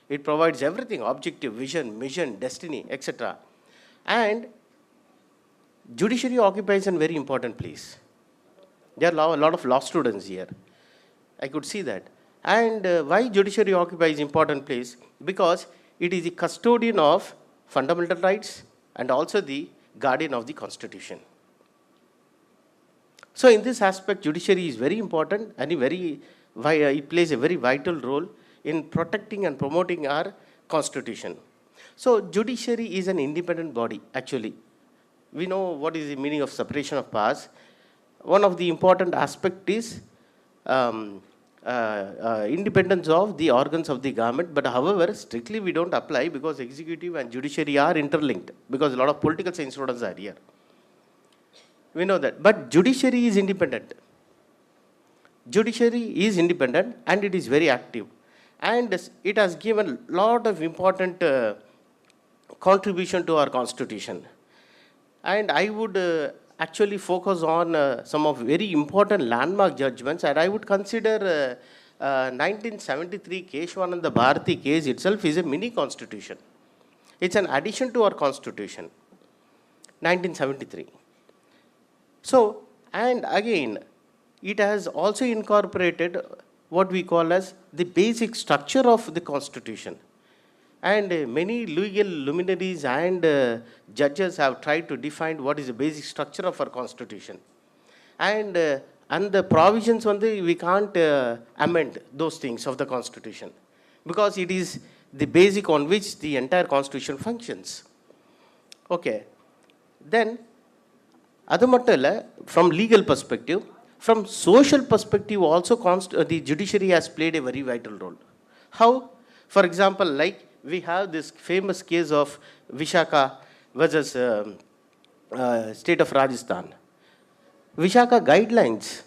It provides everything, objective, vision, mission, destiny, etc. And judiciary occupies a very important place. There are a lot of law students here. I could see that. And why judiciary occupies important place? Because it is the custodian of fundamental rights and also the guardian of the constitution. So in this aspect, judiciary is very important and it plays a very vital role in protecting and promoting our constitution. So judiciary is an independent body, actually. We know what is the meaning of separation of powers. One of the important aspects is independence of the organs of the government, but however, strictly we don't apply because executive and judiciary are interlinked because a lot of political science students are here. We know that, but judiciary is independent. Judiciary is independent and it is very active. And it has given a lot of important contribution to our constitution. And I would actually focus on some of very important landmark judgments, and I would consider 1973 Keshwananda Bharati case itself is a mini constitution. It's an addition to our constitution, 1973. So, and again, it has also incorporated what we call as the basic structure of the constitution. And many legal luminaries and judges have tried to define what is the basic structure of our constitution. And the provisions we can't amend those things of the constitution because it is the basic on which the entire constitution functions. Okay. Then, from legal perspective, from social perspective also the judiciary has played a very vital role. How? For example, like we have this famous case of Vishaka versus state of Rajasthan. Vishaka guidelines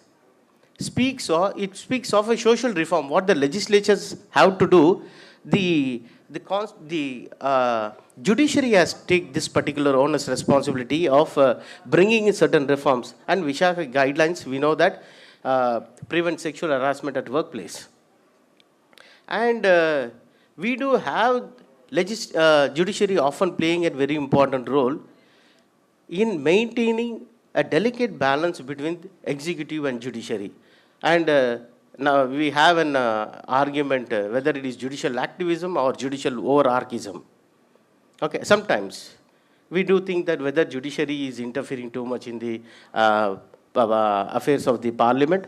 speaks of a social reform, what the legislatures have to do. The judiciary has taken this particular onus responsibility of bringing in certain reforms. And Vishaka guidelines, we know that prevent sexual harassment at workplace. And we do have judiciary often playing a very important role in maintaining a delicate balance between executive and judiciary. And now we have an argument whether it is judicial activism or judicial overarchism. Okay, sometimes we do think that whether judiciary is interfering too much in the affairs of the parliament,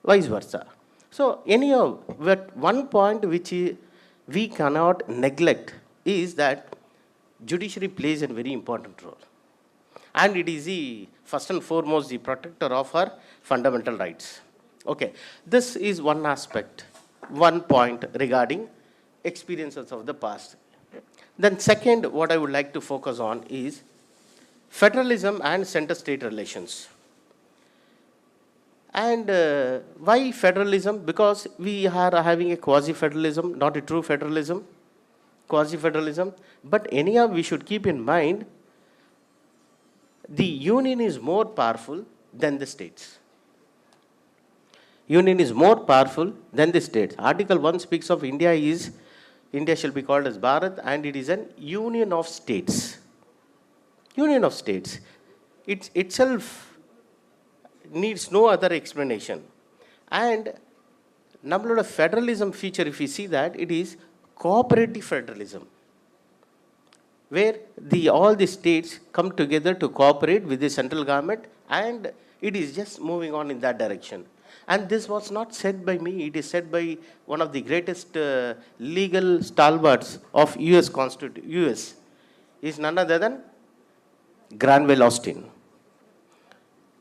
vice versa. So anyhow, one point which we cannot neglect is that judiciary plays a very important role. And it is first and foremost the protector of our fundamental rights. Okay, this is one aspect, one point regarding experiences of the past. Then second, what I would like to focus on is federalism and center-state relations. And why federalism? Because we are having a quasi-federalism, not a true federalism, quasi-federalism. But anyhow, we should keep in mind the union is more powerful than the states. Union is more powerful than the states. Article 1 speaks of India shall be called as Bharat, and it is an union of states. Union of states. It itself needs no other explanation. And number federalism feature, if we see that, it is cooperative federalism, where all the states come together to cooperate with the central government, and it is just moving on in that direction. And this was not said by me, it is said by one of the greatest legal stalwarts of US is none other than Granville Austin.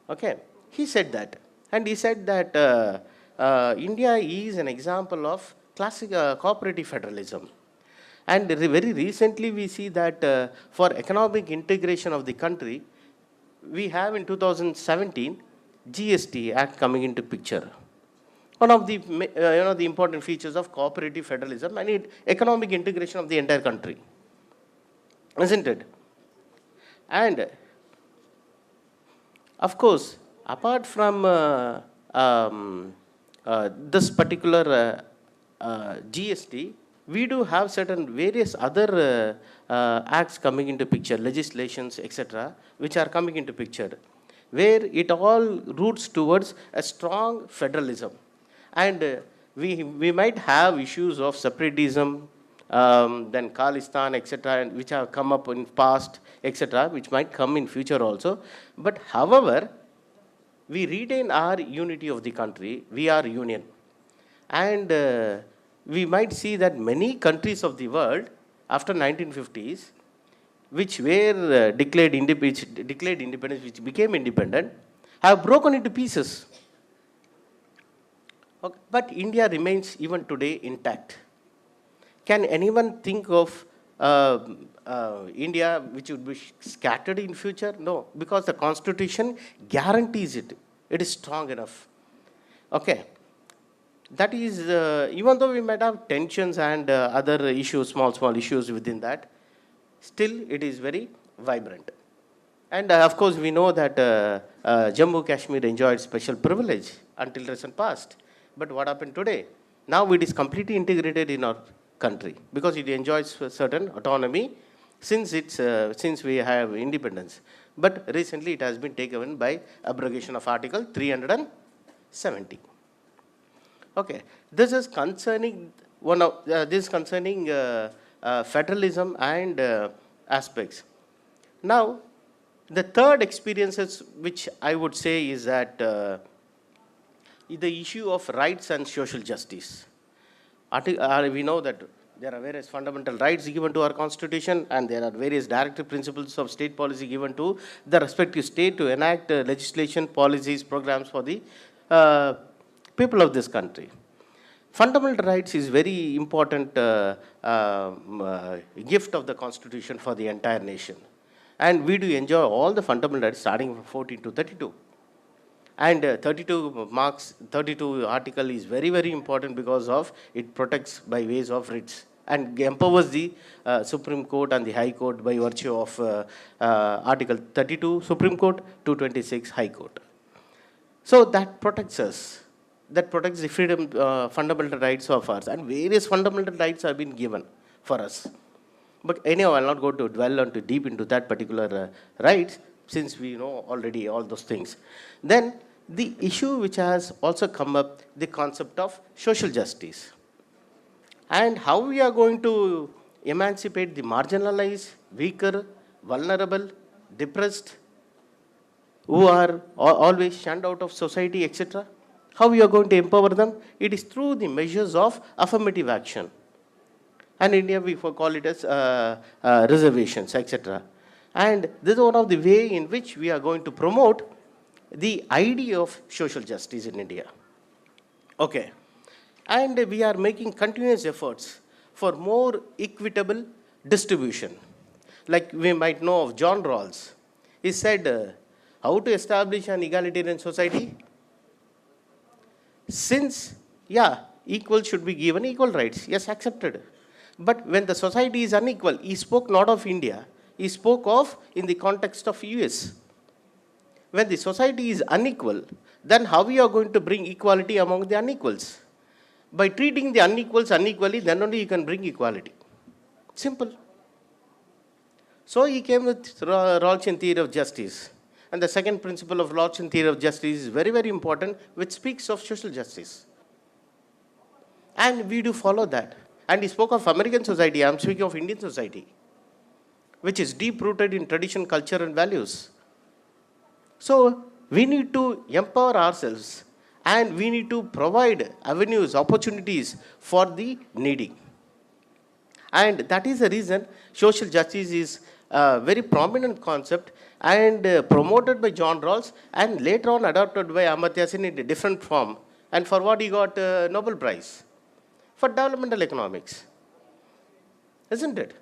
Okay, he said that. And he said that India is an example of classic cooperative federalism. And very recently we see that for economic integration of the country, we have in 2017 GST Act coming into picture. One of the the important features of cooperative federalism and economic integration of the entire country, isn't it? And of course, apart from this particular GST, we do have certain various other acts coming into picture, legislations, etc., which are coming into picture, where it all roots towards a strong federalism. And we might have issues of separatism, then Khalistan, etc., which have come up in past, etc., which might come in future also. But however, we retain our unity of the country. We are union. And we might see that many countries of the world after 1950s, which were declared independence, which became independent, have broken into pieces. Okay. But India remains even today intact. Can anyone think of India which would be scattered in future? No, because the constitution guarantees it. It is strong enough. Okay. That is, even though we might have tensions and other issues, small issues within that, still it is very vibrant. And of course, we know that Jammu Kashmir enjoyed special privilege until recent past. But what happened today? Now it is completely integrated in our country because it enjoys certain autonomy since we have independence. But recently it has been taken by abrogation of Article 370. Okay, this is concerning federalism and aspects. Now, the third experiences which I would say is that the issue of rights and social justice. We know that there are various fundamental rights given to our constitution, and there are various directive principles of state policy given to the respective state to enact legislation, policies, programs for the people of this country. Fundamental rights is very important gift of the constitution for the entire nation. And we do enjoy all the fundamental rights starting from 14 to 32. And 32 article is very, very important because of it protects by ways of writs and empowers the Supreme Court and the High Court by virtue of Article 32 Supreme Court, 226 High Court. So that protects us. That protects the freedom, fundamental rights of ours. And various fundamental rights have been given for us. But anyhow, I'll not go to dwell on too deep into that particular rights, since we know already all those things. Then the issue which has also come up, the concept of social justice. And how we are going to emancipate the marginalized, weaker, vulnerable, depressed, who are always shunned out of society, etc. How we are going to empower them? It is through the measures of affirmative action. And in India, we call it as reservations, etc. And this is one of the way in which we are going to promote the idea of social justice in India. Okay. And we are making continuous efforts for more equitable distribution. Like we might know of John Rawls. He said, how to establish an egalitarian society? Since, equal should be given equal rights. Yes, accepted. But when the society is unequal, he spoke not of India. He spoke of in the context of US. When the society is unequal, then how we are going to bring equality among the unequals? By treating the unequals unequally, then only you can bring equality. Simple. So he came with Rawlsian theory of justice. And the second principle of Rawlsian theory of justice is very, very important, which speaks of social justice. And we do follow that. And he spoke of American society. I am speaking of Indian society, which is deep-rooted in tradition, culture, and values. So we need to empower ourselves, and we need to provide avenues, opportunities for the needy. And that is the reason social justice is a very prominent concept and promoted by John Rawls and later on adopted by Amartya Sen in a different form. And for what he got a Nobel Prize? For developmental economics. Isn't it?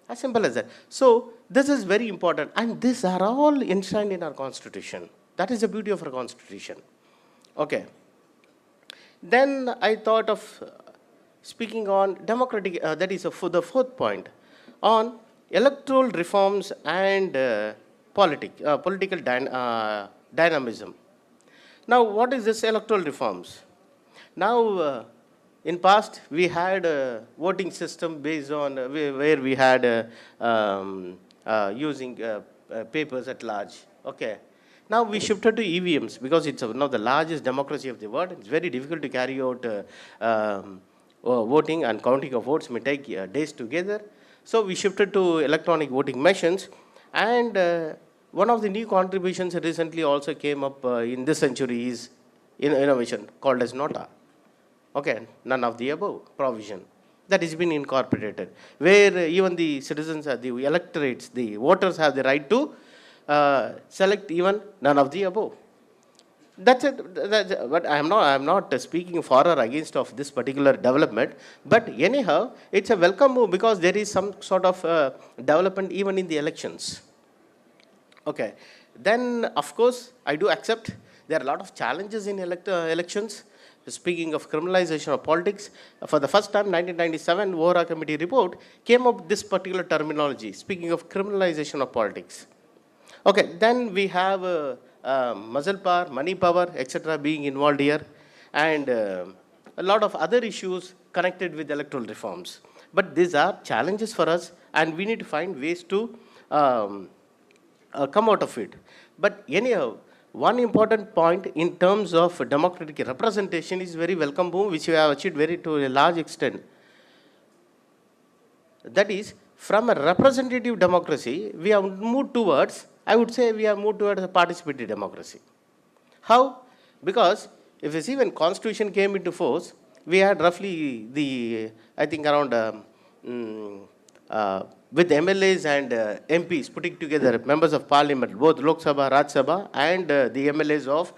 As simple as that. So this is very important. And these are all enshrined in our constitution. That is the beauty of our constitution. Okay. Then I thought of speaking on democratic, that is for the fourth point, on electoral reforms and political dynamism. Now, what is this electoral reforms? Now, In past, we had a voting system based on where we had using papers at large. Okay. Now we shifted to EVMs because it's one of the largest democracy of the world. It's very difficult to carry out voting, and counting of votes may take days together. So we shifted to electronic voting machines, and one of the new contributions recently also came up in this century is innovation called as NOTA. Okay, none of the above provision that has been incorporated, where even the citizens, the electorates, the voters have the right to select even none of the above. That's it. But I'm not speaking for or against of this particular development. But anyhow, it's a welcome move because there is some sort of development even in the elections. Okay. Then, of course, I do accept there are a lot of challenges in elections. Speaking of criminalization of politics, for the first time, 1997, Vohra Committee report came up with this particular terminology, speaking of criminalization of politics. Okay, then we have muscle power, money power, etc. being involved here, and a lot of other issues connected with electoral reforms. But these are challenges for us, and we need to find ways to come out of it. But anyhow, one important point in terms of democratic representation is very welcome boom, which we have achieved very to a large extent. That is, from a representative democracy, we have moved towards, I would say, we have moved towards a participatory democracy. How? Because if you see when Constitution came into force, we had roughly the, I think around with MLAs and MPs putting together members of parliament, both Lok Sabha, Raj Sabha, and the MLAs of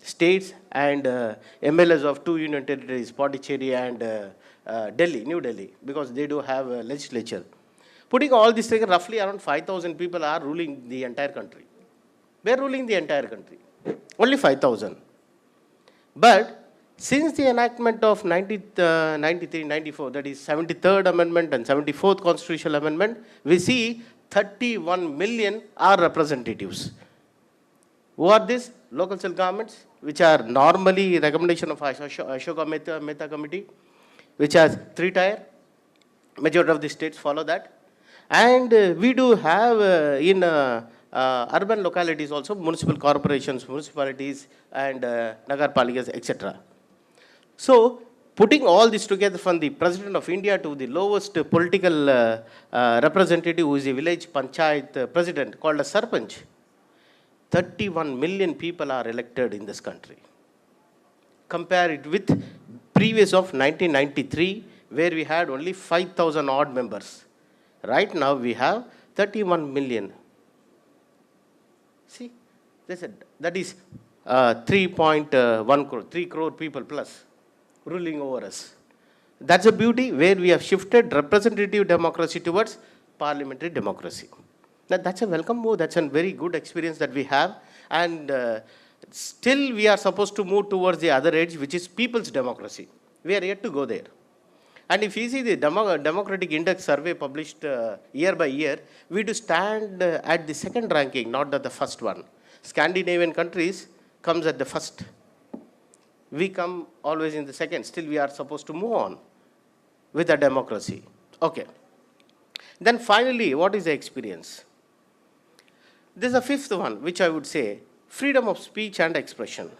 states and MLAs of two union territories, Pondicherry and Delhi, New Delhi, because they do have a legislature. Putting all this together, roughly around 5,000 people are ruling the entire country. They are ruling the entire country. Only 5,000. But since the enactment of 93-94, that is 73rd Amendment and 74th Constitutional Amendment, we see 31 million are representatives. Who are these? Local self governments, which are normally recommendation of Ashoka Mehta Committee, which has 3-tier. Majority of the states follow that. And we do have in urban localities also municipal corporations, municipalities, and nagarpalikas, etc. So, putting all this together from the President of India to the lowest political representative, who is a village panchayat president called a Sarpanch, 31 million people are elected in this country. Compare it with previous of 1993, where we had only 5,000 odd members. Right now we have 31 million. See, that is 3.1 crore, 3 crore people plus ruling over us. That's a beauty where we have shifted representative democracy towards parliamentary democracy. Now, that's a welcome move. That's a very good experience that we have. And still we are supposed to move towards the other edge, which is people's democracy. We are yet to go there. And if you see the Democratic Index survey published year by year, we do stand at the second ranking, not at the first one. Scandinavian countries comes at the first. We come always in the second. Still we are supposed to move on with the democracy. Okay. Then finally, what is the experience? This is the fifth one, which I would say, freedom of speech and expression.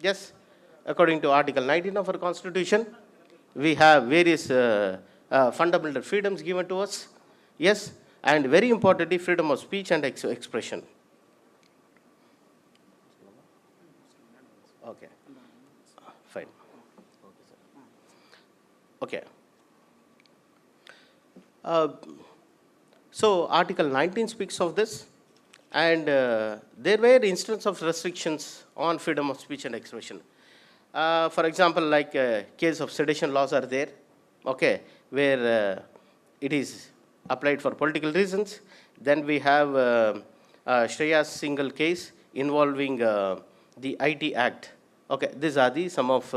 Yes, according to Article 19 of our Constitution, we have various fundamental freedoms given to us. Yes, and very importantly, freedom of speech and expression. Okay, fine. Okay. So Article 19 speaks of this, and there were instances of restrictions on freedom of speech and expression. For example, like case of sedition laws are there, okay, where it is applied for political reasons. Then we have Shreya's single case involving the IT Act. Okay, these are the some of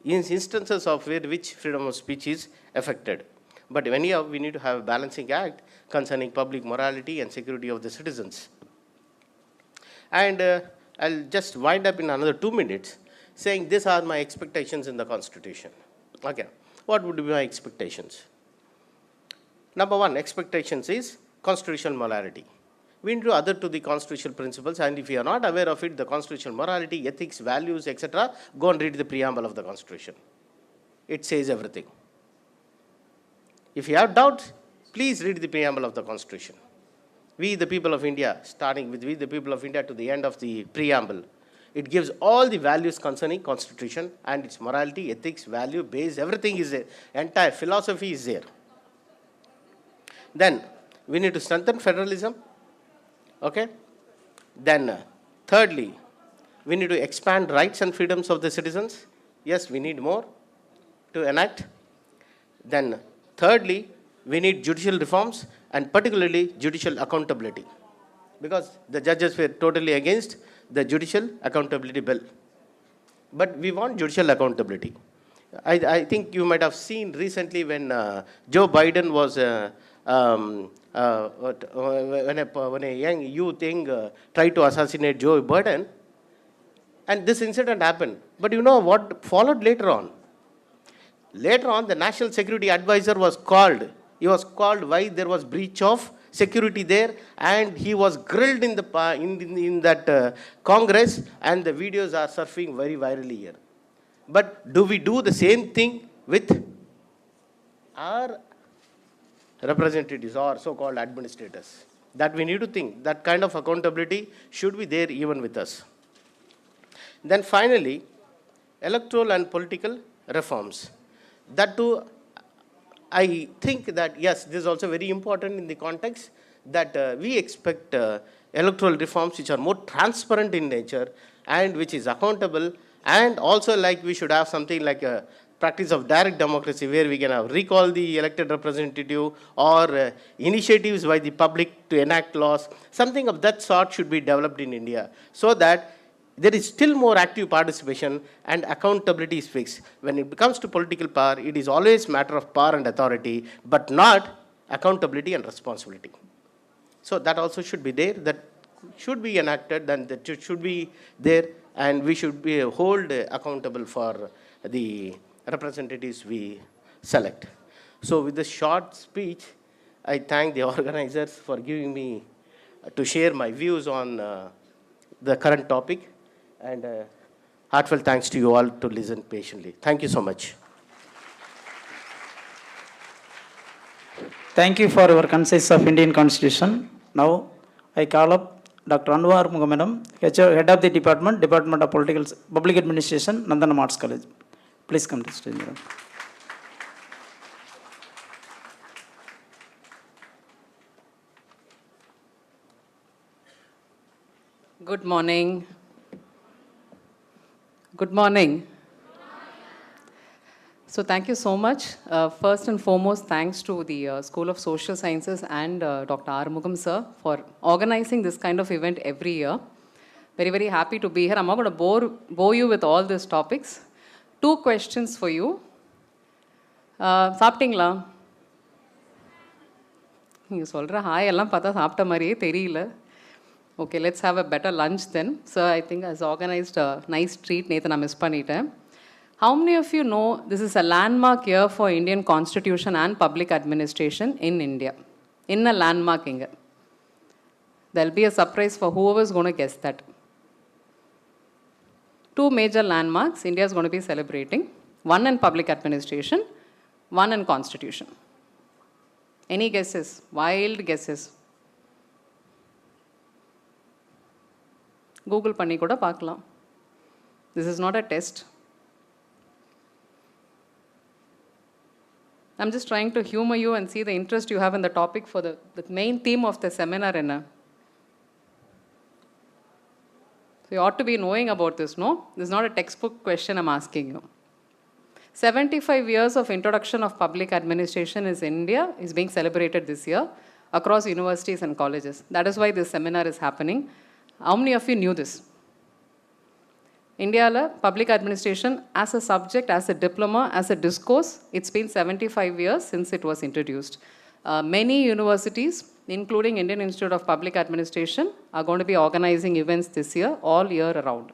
instances of which freedom of speech is affected. But anyhow, we need to have a balancing act concerning public morality and security of the citizens. And I'll just wind up in another 2 minutes. saying these are my expectations in the Constitution. Okay, what would be my expectations? Number one, expectations is constitutional morality. We need to adhere to the constitutional principles, and if you are not aware of it, the constitutional morality, ethics, values, etc., go and read the preamble of the Constitution. It says everything. If you have doubts, please read the preamble of the Constitution. We, the people of India, starting with we, the people of India, to the end of the preamble, it gives all the values concerning Constitution and its morality, ethics, value, base, everything is there. Entire philosophy is there. Then, we need to strengthen federalism. Okay? Then, thirdly, we need to expand rights and freedoms of the citizens. Yes, we need more to enact. Then, thirdly, we need judicial reforms and particularly judicial accountability, because the judges were totally against the judicial accountability bill. But we want judicial accountability. I think you might have seen recently when Joe Biden was when a young youth tried to assassinate Joe Biden, and this incident happened. But you know what followed later on? Later on, the National Security Advisor was called. He was called why there was breach of security there, and he was grilled in that Congress, and the videos are surfing very virally here. But do we do the same thing with our representatives or so-called administrators? That we need to think. That kind of accountability should be there even with us. Then finally, electoral and political reforms. That too, I think that, yes, this is also very important in the context that we expect electoral reforms which are more transparent in nature and which is accountable, and also like we should have something like a practice of direct democracy where we can have recall the elected representative or initiatives by the public to enact laws. Something of that sort should be developed in India so that there is still more active participation and accountability is fixed. When it comes to political power, it is always a matter of power and authority, but not accountability and responsibility. So that also should be there, that should be enacted, and that should be there, and we should be hold accountable for the representatives we select. So with this short speech, I thank the organizers for giving me to share my views on the current topic. And heartfelt thanks to you all to listen patiently. Thank you so much. Thank you for your concise of Indian Constitution. Now, I call up Dr. Anwar Mugamadam, Head of the Department of Public Administration, Nandanam Arts College. Please come to the stage, madam. Good morning. Good morning. So thank you so much. First and foremost, thanks to the School of Social Sciences and Dr. Arumugam sir for organizing this kind of event every year. Very, very happy to be here. I'm not going to bore you with all these topics. 2 questions for you. சாப்பிட்டீங்களா? நீங்க சொல்ற hi எல்லாம் பார்த்தா சாப்பிட்ட மாதிரியே தெரியல. Okay, let's have a better lunch then. So I think has organized a nice treat. Nathan, I miss panniten. How many of you know this is a landmark year for Indian Constitution and public administration in India? In a landmark inga. There'll be a surprise for whoever is going to guess that. 2 major landmarks India is going to be celebrating. One in public administration, one in constitution. Any guesses? Wild guesses. Google பண்ணி கூட பார்க்கலாம். This is not a test. I'm just trying to humor you and see the interest you have in the topic for the main theme of the seminar. So you ought to be knowing about this, no? This is not a textbook question I'm asking you. 75 years of introduction of public administration in India is being celebrated this year across universities and colleges. That is why this seminar is happening. How many of you knew this? India, public administration as a subject, as a diploma, as a discourse, it's been 75 years since it was introduced. Many universities, including Indian Institute of Public Administration, are going to be organizing events this year, all year around.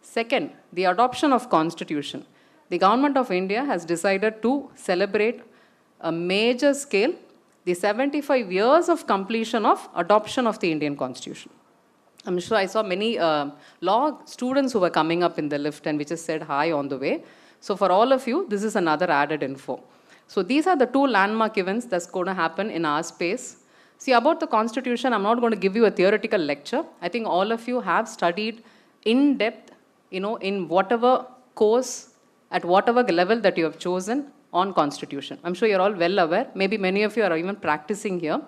Second, the adoption of constitution. The government of India has decided to celebrate a major scale the 75 years of completion of adoption of the Indian constitution. I'm sure I saw many law students who were coming up in the lift and we just said hi on the way. So for all of you, this is another added info. So these are the two landmark events that's going to happen in our space. See, about the constitution, I'm not going to give you a theoretical lecture. I think all of you have studied in depth, in whatever course, at whatever level that you have chosen on constitution. I'm sure you're all well aware. Maybe many of you are even practicing here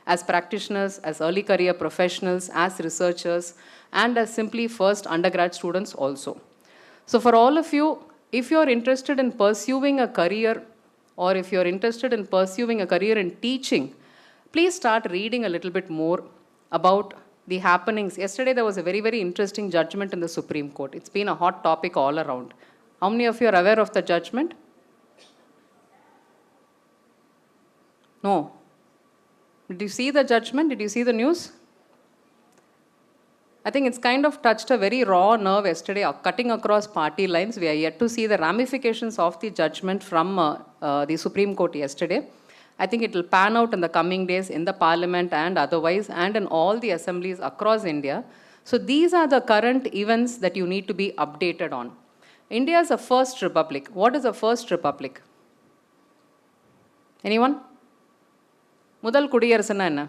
as practitioners, as early career professionals, as researchers, and as simply first undergrad students also. So for all of you, if you're interested in pursuing a career, or if you're interested in pursuing a career in teaching, please start reading a little bit more about the happenings. Yesterday there was a very, very interesting judgment in the Supreme Court. It's been a hot topic all around. How many of you are aware of the judgment? No. Did you see the judgment? Did you see the news? I think it's kind of touched a very raw nerve yesterday, cutting across party lines. We are yet to see the ramifications of the judgment from the Supreme Court yesterday. I think it will pan out in the coming days in the parliament and otherwise, and in all the assemblies across India. So these are the current events that you need to be updated on. India is a first republic. What is a first republic? Anyone? முதல் குடியரசுன்னா என்ன?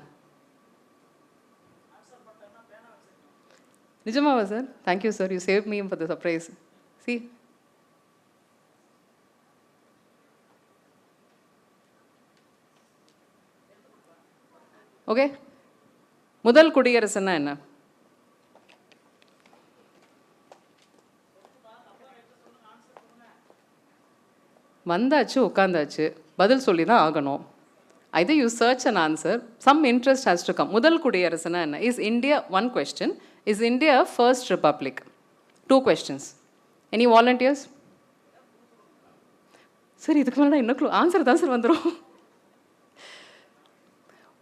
நிஜமாவா sir? Thank you sir, you saved me for the surprise. See? Okay? முதல் குடியரசுன்னா என்ன? வந்தாச்சு உட்கார்ந்தாச்சு பதில் சொல்லி தான் ஆகணும். Either you search an answer, some interest has to come. முதல் குடியரசுனா என்ன? Is India, one question, is India a first republic? Two questions. Any volunteers? சரி, இதுக்கு மேலே இன்னும் ஆன்சர் தான் சார் வந்துடும்.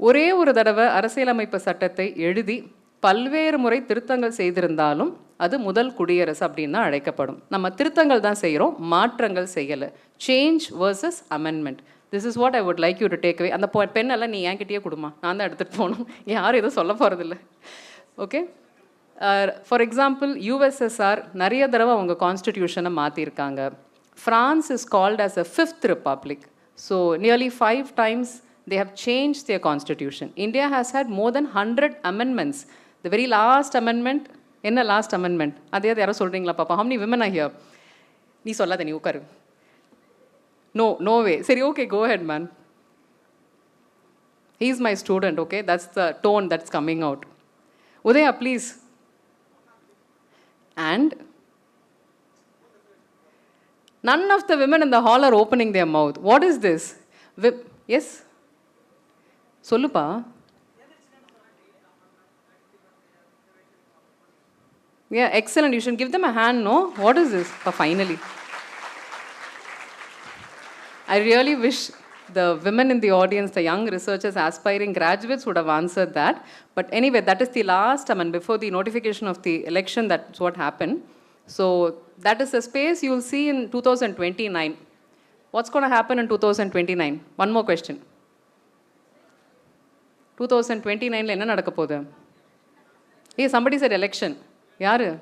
ஒரே ஒரு தடவை அரசியலமைப்பு சட்டத்தை எழுதி பல்வேறு முறை திருத்தங்கள் செய்திருந்தாலும் அது முதல் குடியரசு அப்படின்னு தான் அழைக்கப்படும். நம்ம திருத்தங்கள் தான் செய்கிறோம், மாற்றங்கள் செய்யலை. Change versus amendment. This is what I would like you to take away. அந்த பெண்ணெல்லாம் நீ என்கிட்டயே கொடுமா, நான் தான் எடுத்துகிட்டு போகணும், யாரும் எதுவும் சொல்ல போகிறதில்ல. ஓகே, ஃபார் எக்ஸாம்பிள் USSR நிறைய தடவை அவங்க கான்ஸ்டிடியூஷனை மாற்றிருக்காங்க. France is called as a fifth republic. So nearly 5 times they have changed their constitution. India has had more than 100 amendments. The very last amendment, என்ன லாஸ்ட் அமெண்ட்மெண்ட்? அதே யாரோ சொல்கிறீங்களா பாப்பா? How many women are here? நீ சொல்லாத, நீ உட்காரு. No way. Seri, okay, go ahead, man. He's my student, okay? That's the tone that's coming out. Udaya, please. And none of the women in the hall are opening their mouth. What is this? Yes? Sollupa. Yeah, excellent. You should give them a hand, no? What is this? Finally. I really wish the women in the audience, the young researchers, aspiring graduates would have answered that. But anyway, that is the last, before the notification of the election, that's what happened. So that is a space you will see in 2029. What's going to happen in 2029? One more question. 2029 la enna nadakka podhu? Hey, somebody said election. Yaru?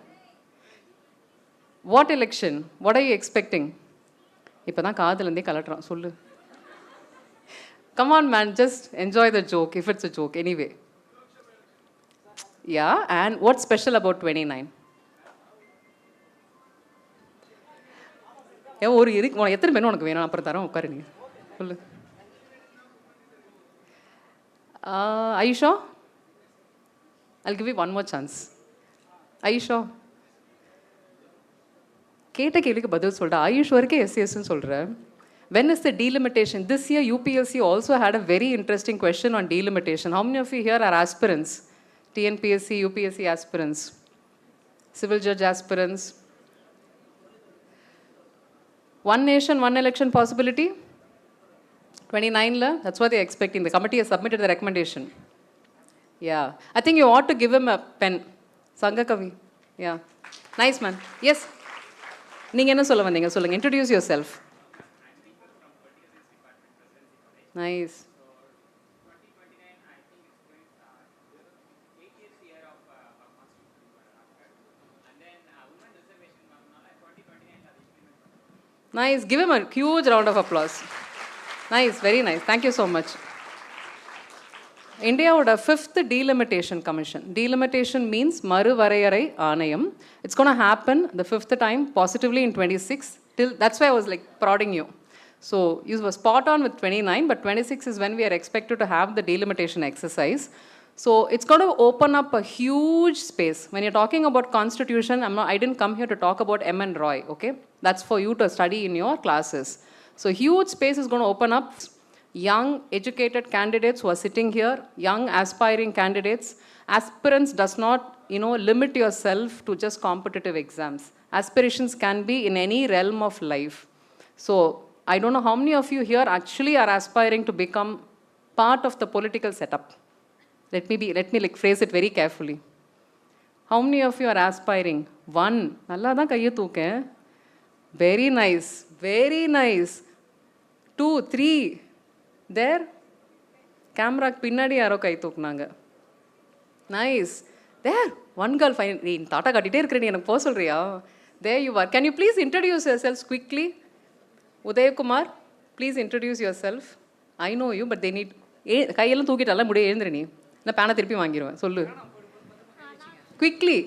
What election? What are you expecting? இப்போ தான் காதுலேருந்தே கலட்டுறான், சொல்லு. Come on man, just enjoy the joke if it's a joke. Anyway. Yeah, and what's special about 29? ஒரு எத்தனை பேர் உனக்கு வேணும்? அப்புறம் தரோம், உட்காரு நீ சொல்லு. Are you sure? I'll give you one more chance. Are you sure? கேட்ட கேள்விக்கு பதில் சொல்கிறா. ஆயுஷ்வருக்கு எஸ்எஸ்ன்னு சொல்கிறேன். When is the delimitation? This year UPSC also had a very interesting question on delimitation. How many of you here are aspirants? TNPSC, UPSC aspirants, civil judge aspirants. One nation, one election possibility? 29 la? That's what they're expecting. The committee has submitted the recommendation. Yeah. I think you ought to give him a pen. Sangakavi. Yeah. Nice man. Yes, நீங்கள் என்ன சொல்ல வந்தீங்க சொல்லுங்கள், introduce yourself. Nice. Nice. Give him a huge round of applause. Nice. Very nice. Thank you so much. Indiaவோட 5th delimitation commission. Delimitation means மறுவரையறை ஆணையம். It's going to happen the 5th time positively in 26. That's why I was like prodding you. So you were spot on with 29, but 26 is when we are expected to have the delimitation exercise. So it's going to open up a huge space. When you're talking about constitution, I didn't come here to talk about M. and Roy, okay? That's for you to study in your classes. So huge space is going to open up. Young, educated candidates who are sitting here, young aspiring candidates. Aspirants does not, limit yourself to just competitive exams. Aspirations can be in any realm of life. So I don't know how many of you here actually are aspiring to become part of the political setup. Let me like phrase it very carefully. How many of you are aspiring? One. Nalla da kaiya thooke. Very nice. Very nice. 2, 3. There. Camera pinnadi yaro kai thooknanga. Nice. There. One girl fine. Nee tata kattite irukren enak po solriya. There you are. Can you please introduce yourselves quickly? Uday Kumar, please introduce yourself. I know you, but they need கையெல்லாம் தூக்கிட்டால முடிய எழுந்துரு நீ. நான் பேனை திருப்பி வாங்கிடுவேன். சொல்லு. Quickly.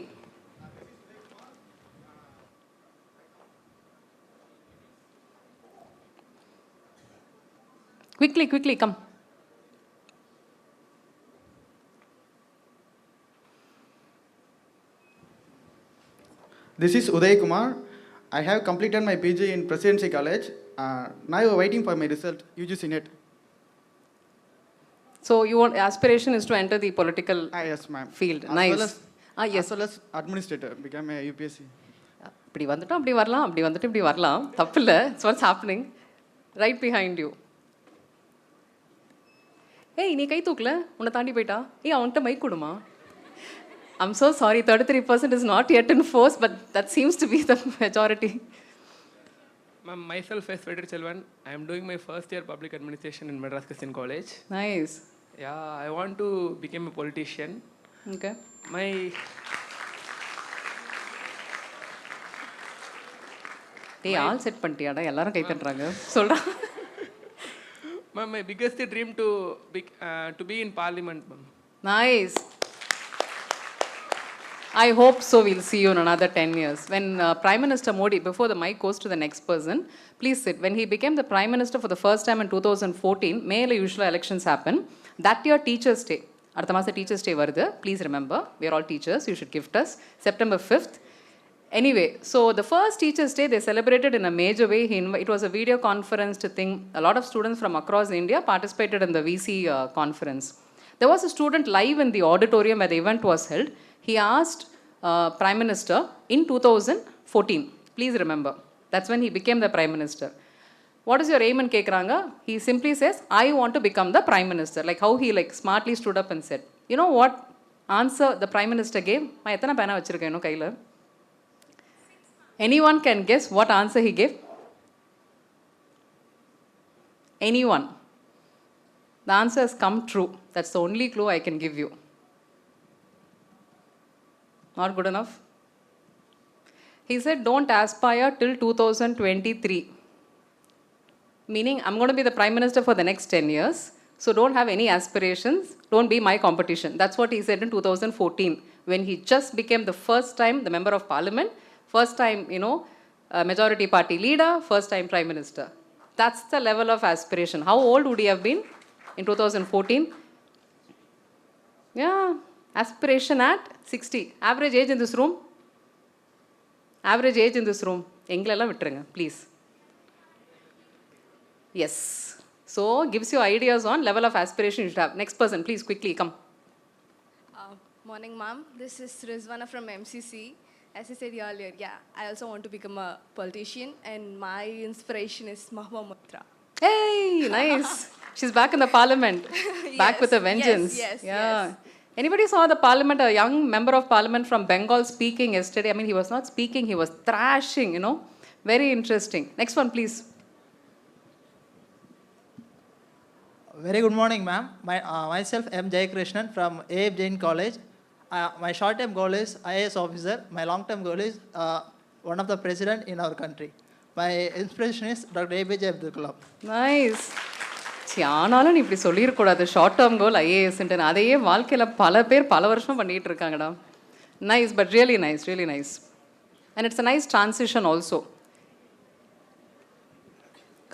Quickly, come. This is Uday Kumar. I have completed my PG in Presidency College. Now I am waiting for my result, UGC NET. So your aspiration is to enter the political Yes, ma'am. field. As Nice. well as, Yes. As well as administrator, become a UPSC. இப்படி வந்துட்டோம் அப்படி வரலாம், அப்படி வந்துட்டு இப்படி வரலாம், தப்பு இல்லை. It's what's happening right behind you. ஏய் நீ கை தூக்கல, உன்னை தாண்டி போயிட்டா. அவன்கிட்ட மைக் கொடுமா. I'm so sorry, 33% is not yet in force, but that seems to be the majority. Ma'am, myself as Frederick Selvan. I am doing my first year public administration in Madras Christian College. Nice. Yeah, I want to become a politician. Okay. My டேய் all set பண்ணிட்டியாடா, எல்லாரும் கை தட்டுறாங்க. சொல்றா. Ma'am, my biggest dream to be in parliament, ma'am. Nice. I hope so. We'll see you in another 10 years. When Prime Minister Modi, before the mic goes to the next person, please sit. When he became the Prime Minister for the first time in 2014, May usual elections happen. That year, Teachers' Day. அடுத்த மாதம் Teachers' Day வருது. Please remember, we are all teachers. You should gift us. September 5th. Anyway, so the first Teachers' Day, they celebrated in a major way. It was a video conference thing. A lot of students from across India participated in the VC conference. There was a student live in the auditorium where the event was held. He asked Prime Minister in 2014. Please remember, that's when he became the Prime Minister. What is your aim in Kekranga? He simply says, I want to become the Prime Minister. Like how he smartly stood up and said. You know what answer the Prime Minister gave? I ethana pena vachirukken kaila. Anyone can guess what answer he gave? Anyone? The answer has come true. That's the only clue I can give you. Not good enough? He said, don't aspire till 2023. Meaning, I'm going to be the Prime Minister for the next 10 years. So don't have any aspirations. Don't be my competition. That's what he said in 2014. When he just became the first time the Member of Parliament, first time, majority party leader, first time Prime Minister. That's the level of aspiration. How old would he have been in 2014? Yeah. Aspiration at 60. Average age in this room? Average age in this room. Engla vittrunga, please. Yes. So, gives you ideas on level of aspiration you should have. Next person, please, quickly, come. Morning, ma'am. This is Rizwana from MCC. As I said earlier, yeah, I also want to become a politician, and my inspiration is Mahua Mitra. Hey, nice. She's back in the parliament. Back Yes, with a vengeance. Yes. Yeah. Anybody saw the parliament, a young member of parliament from Bengal speaking yesterday? I mean, he was not speaking, he was thrashing, you know. Very interesting. Next one, please. Very good morning, ma'am. Myself, M. Jayakrishnan from A.F. Jain College. My short-term goal is IAS officer. My long-term goal is one of the president in our country. My inspiration is Dr. APJ Abdul Kalam. Nice. ஆனாலும் நீ இப்படி சொல்லிடக்கூடாது. Short term goal ஐஏஎஸ்ன்ட்டு அதையே வாழ்க்கையில் பல பேர் பல வருஷம் பண்ணிகிட்டு இருக்காங்கடா. Nice, but really nice, really nice. And it's a nice transition also.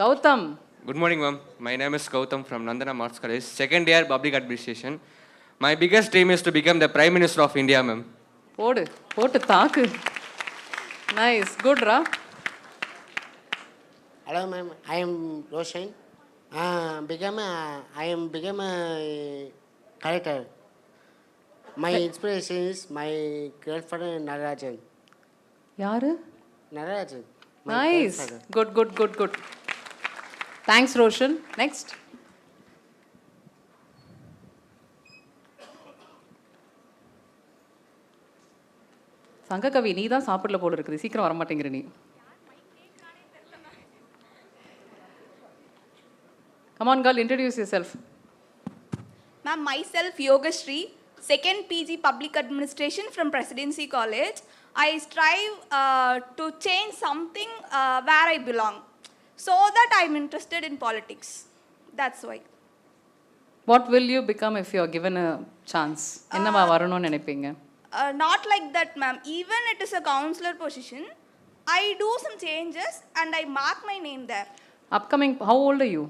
Gautham. Good morning, ma'am. My name is Gautam from Nandana Arts College, second year public administration. My biggest dream is to become the Prime Minister of India, ma'am. போட்டு தாக்கு. Nice, good ரா. Hello, ma'am. I am Roshan. I am become a character. My inspiration is my girlfriend Nagarajan. யாரு? Nagarajan. Nice, good good good good. Thanks Roshan. Next. Sangakavi, நீ தான் சாப்பிடல போல இருக்குது, சீக்கிரம் வர மாட்டேங்கிற நீ. Come on, girl, introduce yourself. Ma'am, myself Yogashri, second PG Public Administration from Presidency College. I strive to change something where I belong, so that I'm interested in politics. That's why. What will you become if you are given a chance? என்னவா வரணும்னு நினைப்பீங்க? Not like that, ma'am. Even it is a counselor position, I do some changes and I mark my name there. Upcoming, how old are you?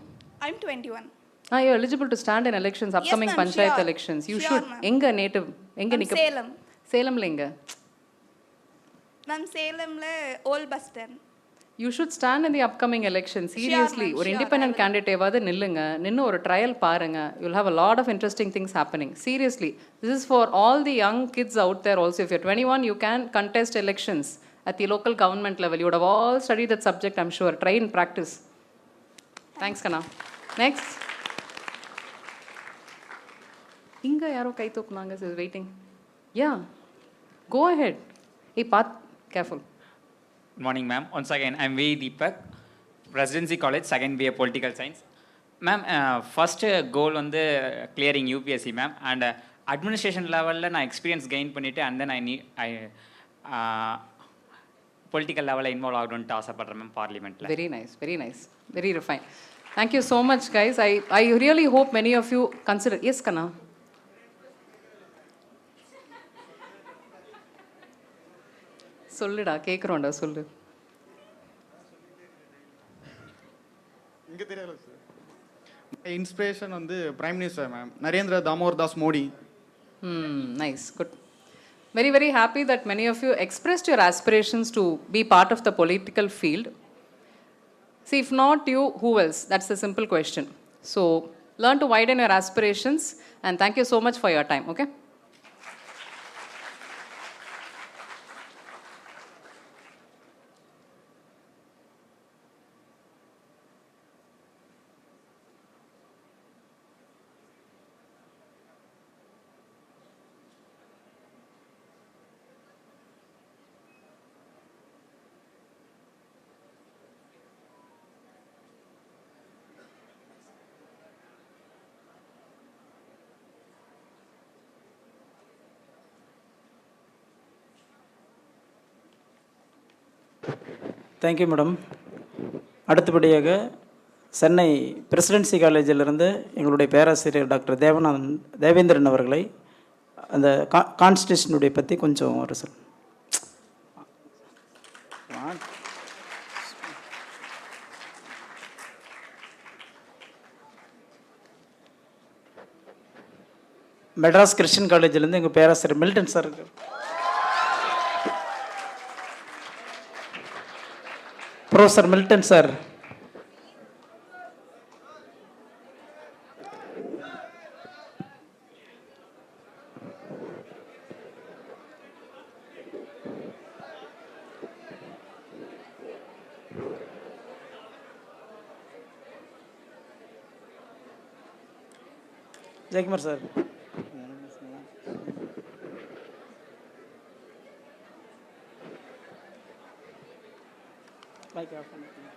I'm 21. You're eligible to stand in elections, upcoming Yes, ma'am, panchayat sure. elections. You Sure, should. ma'am. எங்க native? எங்க Ma'am, நிக்க? Salem. சேலம்ல எங்க? Ma'am, Salemல old bus stand. You should stand in the upcoming election. Seriously, ma'am, ஒரு sure, independent I will. candidate ஏவாவது நில்லுங்க, நின்னு ஒரு trial பாருங்க. You'll have a lot of interesting things happening. Seriously, this is for all the young kids out there also. If you're 21, you can contest elections at the local government level. You would have all studied that subject, I'm sure. Try and practice. Thanks, Kana. Next. இங்க யாரோ கை தூக்குனாங்க, is waiting. Yeah, go ahead. Hey, path, careful. Good morning, ma'am. Once again, I'm V. Deepak, Presidency College, second BA Political Science. Ma'am, first goal on the clearing UPSC, ma'am, and administration level, I experience gain பண்ணிட்டு, and then political level involved ஆகணும்னு ஆசைப்படுறேன், ma'am, parliament. Very nice, very nice, very refined. Thank you so much, guys. I really hope many of you consider. Yes, Kana. சொல்லுடா, கேக்குறோம்டா, சொல்லு. இங்க தெரியல sir. My inspiration வந்து Prime Minister ma'am, Narendra Damodar Das Modi. Nice, good. Very, very happy that many of you expressed your aspirations to be part of the political field. See, if not you, who else? That's the simple question. So, learn to widen your aspirations, and thank you so much for your time, okay? Thank you madam. அடுத்தபடியாக Chennai presidency காலேஜிலிருந்து எங்களுடைய பேராசிரியர் doctor Devendran அவர்களை அந்த கான்ஸ்டியூஷனுடைய பற்றி கொஞ்சம் ஒரு சொல். Madras Christian காலேஜிலேருந்து எங்கள் பேராசிரியர் மில்டன் சார் இருக்கார். Professor Milton sir. Jayakumar sir. Mic off பண்ணிக்கோங்க.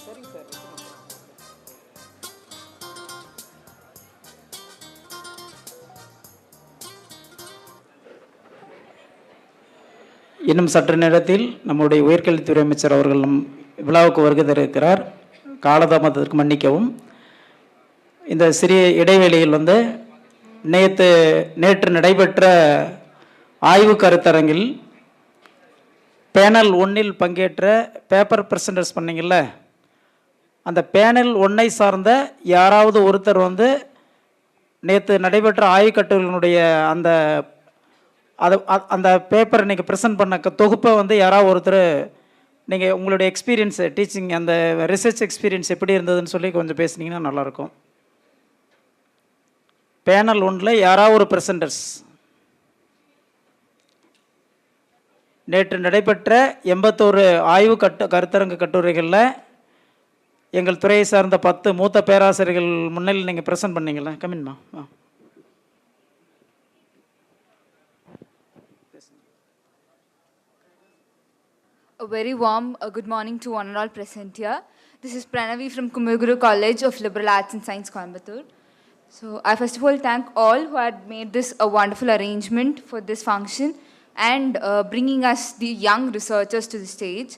சரிங்க சார். இன்னும் சற்று நேரத்தில் நம்முடைய உயர்கல்வித்துறை அமைச்சர் அவர்கள் நம் விழாவுக்கு வருகை தர இருக்கிறார். காலதாமதத்திற்கு மன்னிக்கவும். இந்த சிறிய இடைவெளியில் நேற்று நடைபெற்ற ஆய்வு கருத்தரங்கில் பேனல் 1 பங்கேற்ற பேப்பர் ப்ரெசென்டர்ஸ் பண்ணிங்கள்ல, அந்த பேனல் 1 சார்ந்த யாராவது ஒருத்தர் நேற்று நடைபெற்ற ஆய்வு கட்டுரைகளுடைய அந்த பேப்பர் இன்றைக்கி ப்ரெசென்ட் பண்ண தொகுப்பை யாராவது ஒருத்தர் நீங்கள் உங்களுடைய எக்ஸ்பீரியன்ஸு டீச்சிங் அந்த ரிசர்ச் எக்ஸ்பீரியன்ஸ் எப்படி இருந்ததுன்னு சொல்லி கொஞ்சம் பேசுனீங்கன்னா நல்லாயிருக்கும். பேனல் 1 யாராவது ஒரு ப்ரெசென்டர்ஸ் நேற்று நடைபெற்ற 81 ஆய்வு கருத்தரங்கு கட்டுரைகளில் எங்கள் துறையை சார்ந்த 10 மூத்த பேராசிரியர்கள் முன்னிலையில் நீங்கள் ப்ரெசென்ட் பண்ணீங்களா? கமின்மா. A very warm good morning to one and all present here. This is Pranavi from Kumaguru College of Liberal Arts and Science, Coimbatore. So I first of all thank all who had made this a wonderful arrangement for this function and bringing us the young researchers to the stage.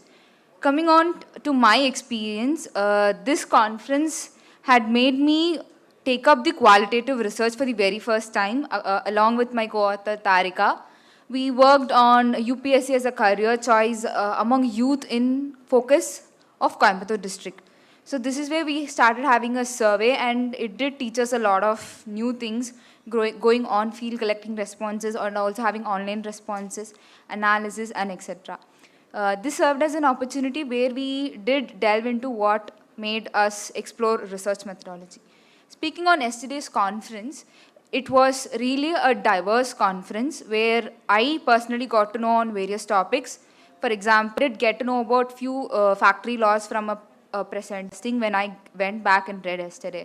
Coming on to my experience, this conference had made me take up the qualitative research for the very first time along with my co-author Tarika. We worked on UPSC as a career choice among youth in focus of Coimbatore district. So this is where we started having a survey, and it did teach us a lot of new things, going on field, collecting responses, and also having online responses, analysis, and etc. This served as an opportunity where we did delve into what made us explore research methodology. Speaking on yesterday's conference, it was really a diverse conference where I personally got to know on various topics. For example, I did get to know about few factory laws from a presenting when I went back and read yesterday.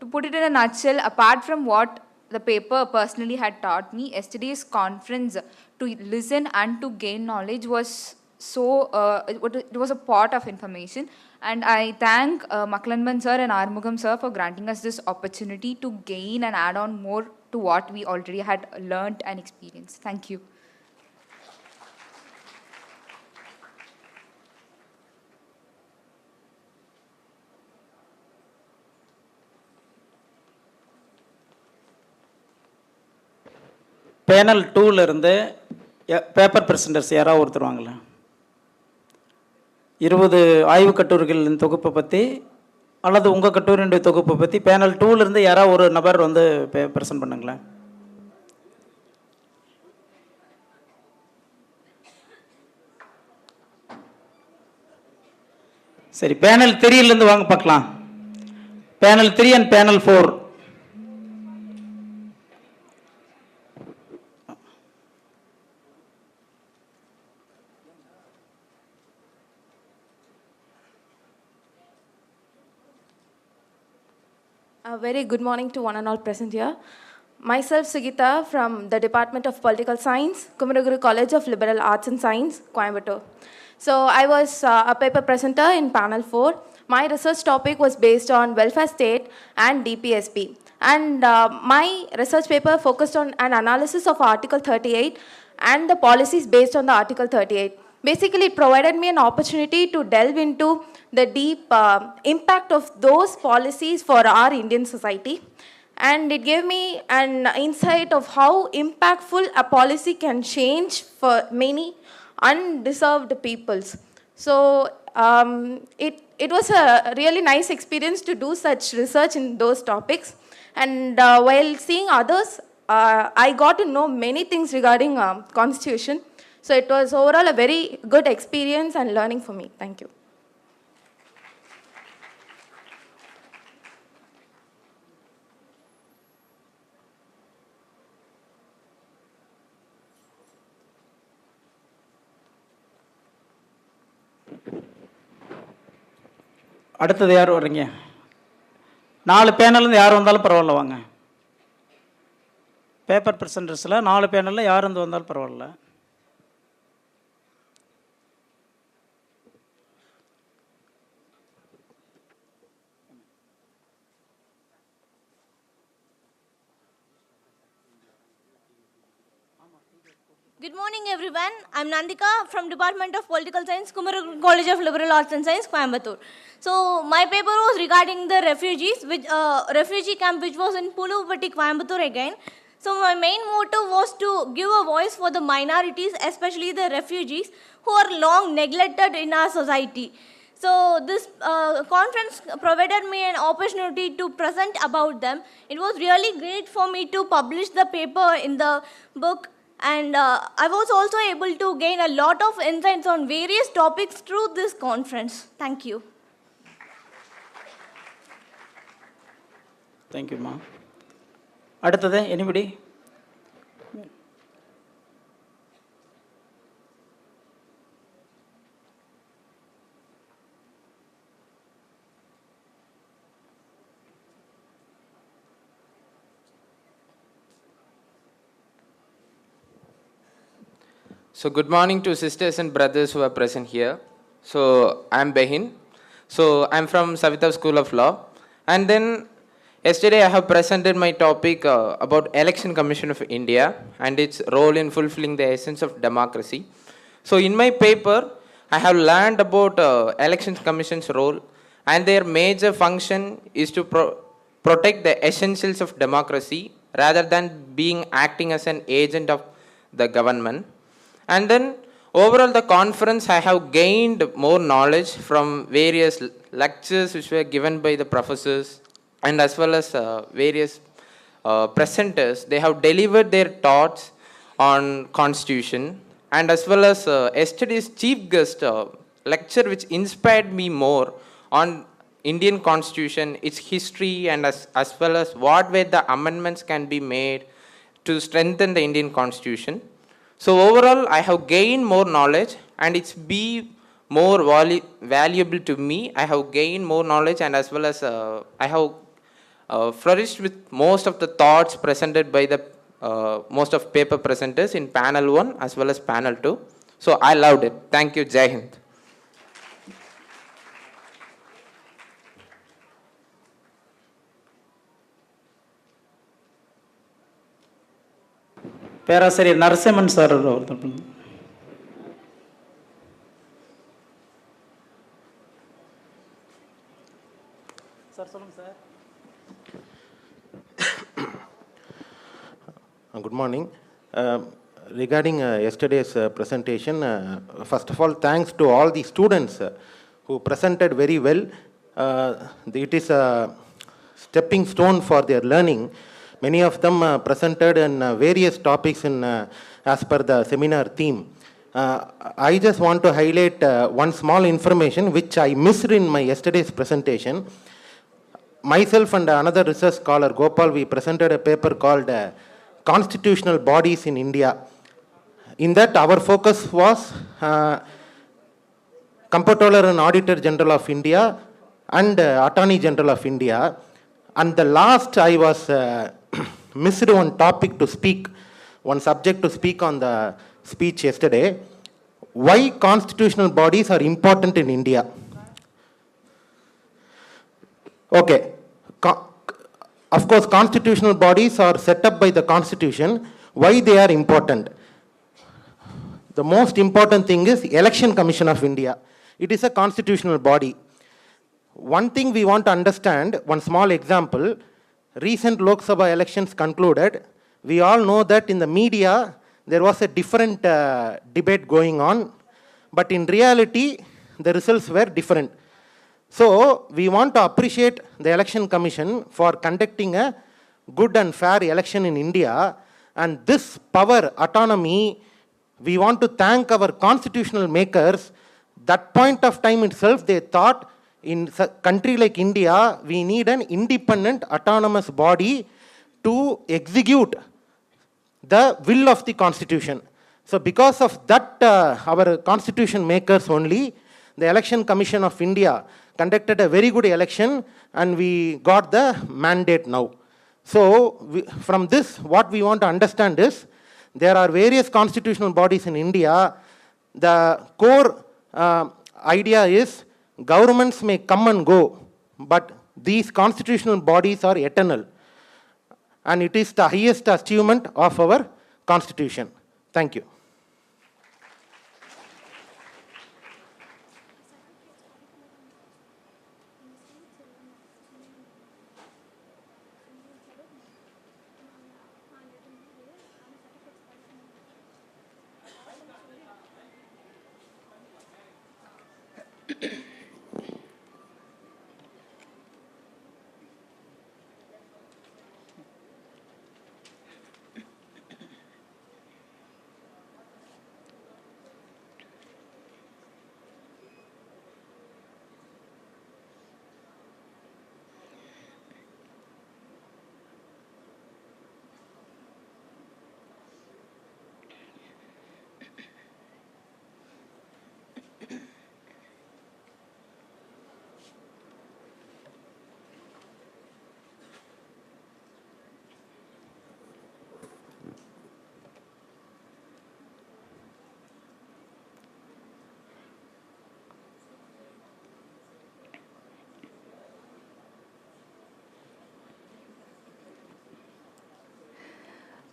To put it in a nutshell, apart from what the paper personally had taught me, yesterday's conference to listen and to gain knowledge was it was a pot of information. And I thank Maklanban sir and Armugam sir for granting us this opportunity to gain and add on more to what we already had learned and experienced. Thank you. Panel 2 paper presenters யாராவது ஒருத்தர் வாங்கலாம். 20 ஆய்வு கட்டுரைகளின் தொகுப்பை பற்றி அல்லது உங்கள் கட்டுரையினுடைய தொகுப்பை பற்றி பேனல் 2 யாராவது ஒரு நபர் ப்ரெசென்ட் பண்ணுங்களேன். சரி, பேனல் 3 வாங்க பார்க்கலாம். Panel 3 and panel 4. A very good morning to one and all present here. Myself, Sugita, from the Department of Political Science, Kumaraguru College of Liberal Arts and Science, Coimbatore. So I was a paper presenter in panel 4. My research topic was based on welfare state and DPSP. And my research paper focused on an analysis of Article 38 and the policies based on the Article 38. Basically, it provided me an opportunity to delve into the deep impact of those policies for our Indian society. And it gave me an insight of how impactful a policy can change for many undeserved peoples. So it was a really nice experience to do such research in those topics. And while seeing others, I got to know many things regarding Constitution. So it was overall a very good experience and learning for me. Thank you. அடுத்தது யார் வரீங்க? 4 பேனல்லேருந்து யார் வந்தாலும் பரவாயில்ல வாங்க. Paper ப்ரெசென்டர்ஸில் 4 பேனலில் யார் வந்தாலும் பரவாயில்ல. Good morning, everyone. I'm Nandika from Department of Political Science, Kumaragram College of Liberal Arts and Science, Coimbatore. So my paper was regarding the refugees, which refugee camp which was in Puluvatti, Coimbatore again. So my main motive was to give a voice for the minorities, especially the refugees who are long neglected in our society. So this conference provided me an opportunity to present about them. It was really great for me to publish the paper in the book, and I was also able to gain a lot of insights on various topics through this conference. Thank you. Thank you, ma. அடுத்தது anybody? So good morning to sisters and brothers who are present here. So I'm Behin. So I'm from Savita School of Law. And then yesterday I have presented my topic about Election Commission of India and its role in fulfilling the essence of democracy. So in my paper, I have learned about Election Commission's role, and their major function is to protect the essentials of democracy rather than being acting as an agent of the government. And then overall the conference, I have gained more knowledge from various lectures which were given by the professors, and as well as various presenters. They have delivered their thoughts on constitution, and as well as yesterday's chief guest lecture which inspired me more on Indian constitution, its history, and as well as what way the amendments can be made to strengthen the Indian constitution. So overall, I have gained more knowledge, and it's be more valuable to me. I have gained more knowledge, and as well as I have flourished with most of the thoughts presented by the most of paper presenters in panel 1 as well as panel 2. So I loved it. Thank you. Jai Hind. பேராசிரியர் Narasimhan sir Good morning. Regarding yesterday's presentation, first of all, thanks to all the students who presented very well. It is a stepping stone for their learning. Many of them presented in various topics as per the seminar theme. I just want to highlight one small information which I missed in my yesterday's presentation. Myself and another research scholar, Gopal, we presented a paper called Constitutional Bodies in India. In that, our focus was Comptroller and Auditor General of India and Attorney General of India. And the last, I was missed one topic to speak, one subject to speak on the speech yesterday. Why constitutional bodies are important in India? Okay. Of course, constitutional bodies are set up by the Constitution. Why they are important? The most important thing is Election Commission of India. It is a constitutional body. One thing we want to understand, one small example, recent Lok Sabha elections concluded. We all know that in the media, there was a different debate going on, but in reality, the results were different. So, we want to appreciate the Election Commission for conducting a good and fair election in India, and this power, autonomy, we want to thank our constitutional makers. That point of time itself, they thought, in a country like India, we need an independent, autonomous body to execute the will of the Constitution. So because of that, our Constitution makers only, the Election Commission of India conducted a very good election, and we got the mandate now. So from this, what we want to understand is, there are various constitutional bodies in India. The core idea is, governments may come and go, but these constitutional bodies are eternal. And it is the highest achievement of our Constitution. Thank you.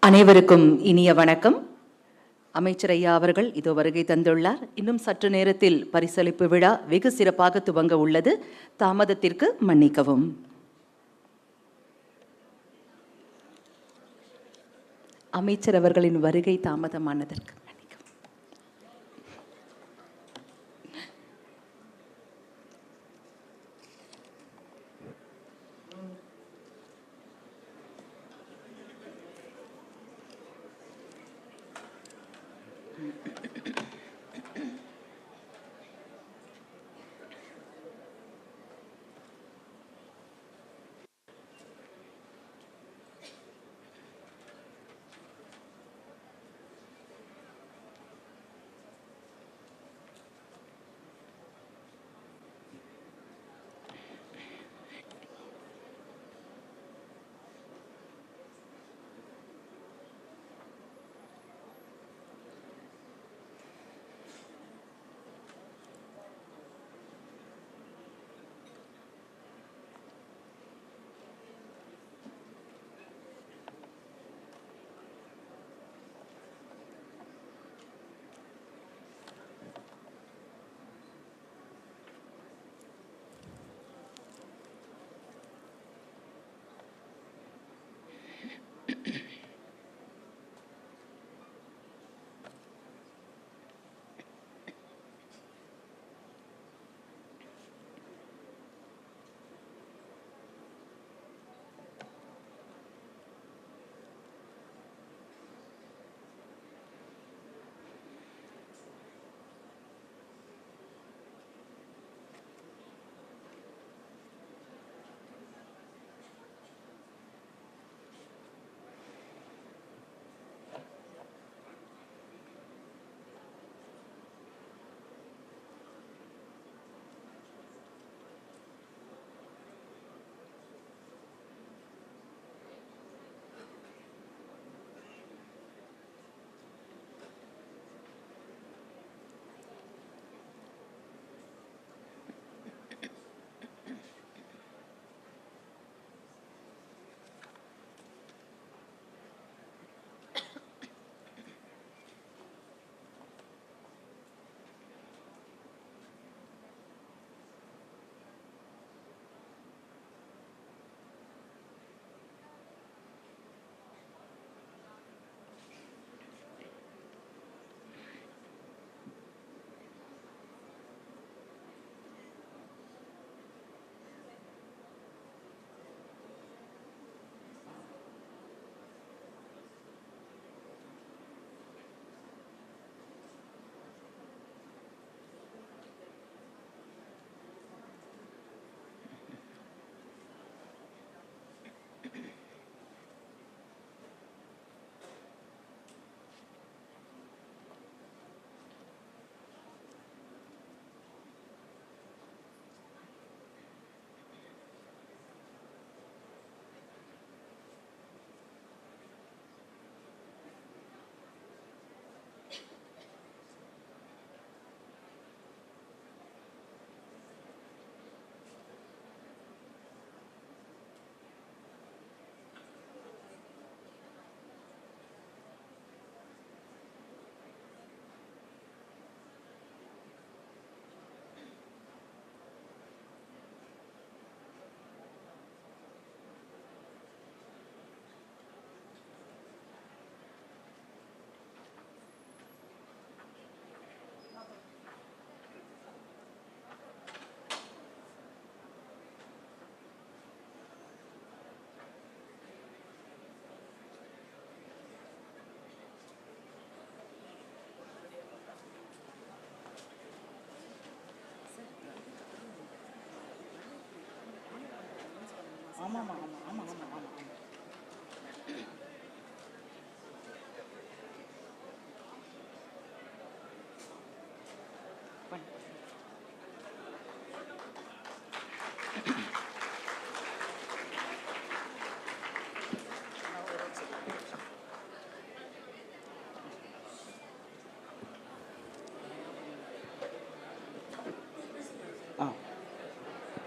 அனைவருக்கும் இனிய வணக்கம். அமைச்சர் ஐயா அவர்கள் இதோ வருகை தந்துள்ளார். இன்னும் சற்று நேரத்தில் பரிசளிப்பு விழா வெகு சிறப்பாக துவங்க உள்ளது. தாமதத்திற்கு மன்னிக்கவும். அமைச்சர் அவர்களின் வருகை தாமதமானதற்கு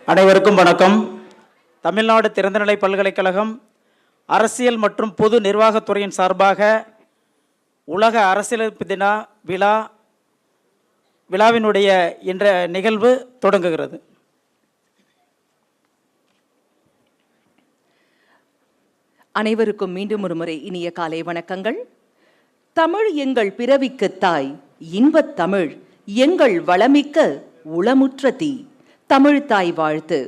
அனைவருக்கும் வணக்கம். தமிழ்நாடு திறந்தநிலை பல்கலைக்கழகம் அரசியல் மற்றும் பொது நிர்வாகத்துறையின் சார்பாக உலக அரசியலமைப்பு தின விழாவினுடைய இன்ற நிகழ்வு தொடங்குகிறது. அனைவருக்கும் மீண்டும் ஒரு முறை இனிய காலை வணக்கங்கள். தமிழ் எங்கள் பிறவிக்கு தாய், இன்பத் தமிழ் எங்கள் வளமிக்க உளமுற்ற தீ. தமிழ் தாய் வாழ்த்து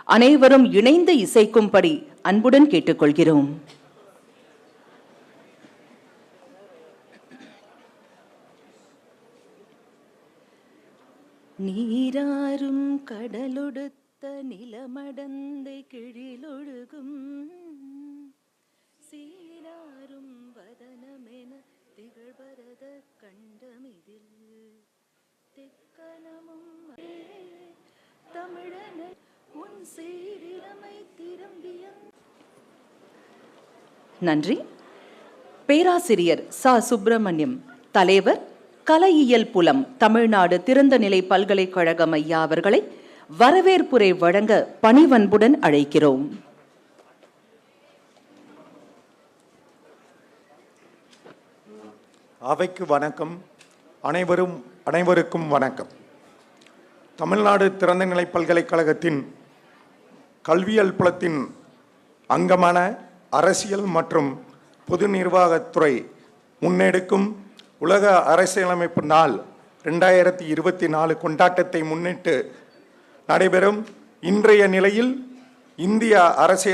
அனைவரும் இணைந்து இசைக்கும்படி அன்புடன் கேட்டுக்கொள்கிறோம். நீராறும் கடலொடுத்த நிலமடந்தை கிழிலொழுகும் சீராரும் வதனமென திகழ்வரத கண்டமிதில் தெக்கனமும் தமிழன உன் சீரிழமை திரும்பிய. நன்றி. பேராசிரியர் ச. சுப்பிரமணியம், தலைவர், கலையியல் புலம், தமிழ்நாடு திறந்தநிலை பல்கலைக்கழகம் ஐயா அவர்களை வரவேற்புரை வழங்க பணிவன்புடன் அழைக்கிறோம். அவைக்கு வணக்கம். அனைவருக்கும் வணக்கம். தமிழ்நாடு திறந்தநிலை பல்கலைக்கழகத்தின் கல்வியல் புலத்தின் அங்கமான அரசியல் மற்றும் பொது நிர்வாகத்துறை முன்னெடுக்கும் உலக அரசியலமைப்பு நாள் 2024 கொண்டாட்டத்தை முன்னிட்டு நடைபெறும் இன்றைய நிலையில் இந்திய அரசியல்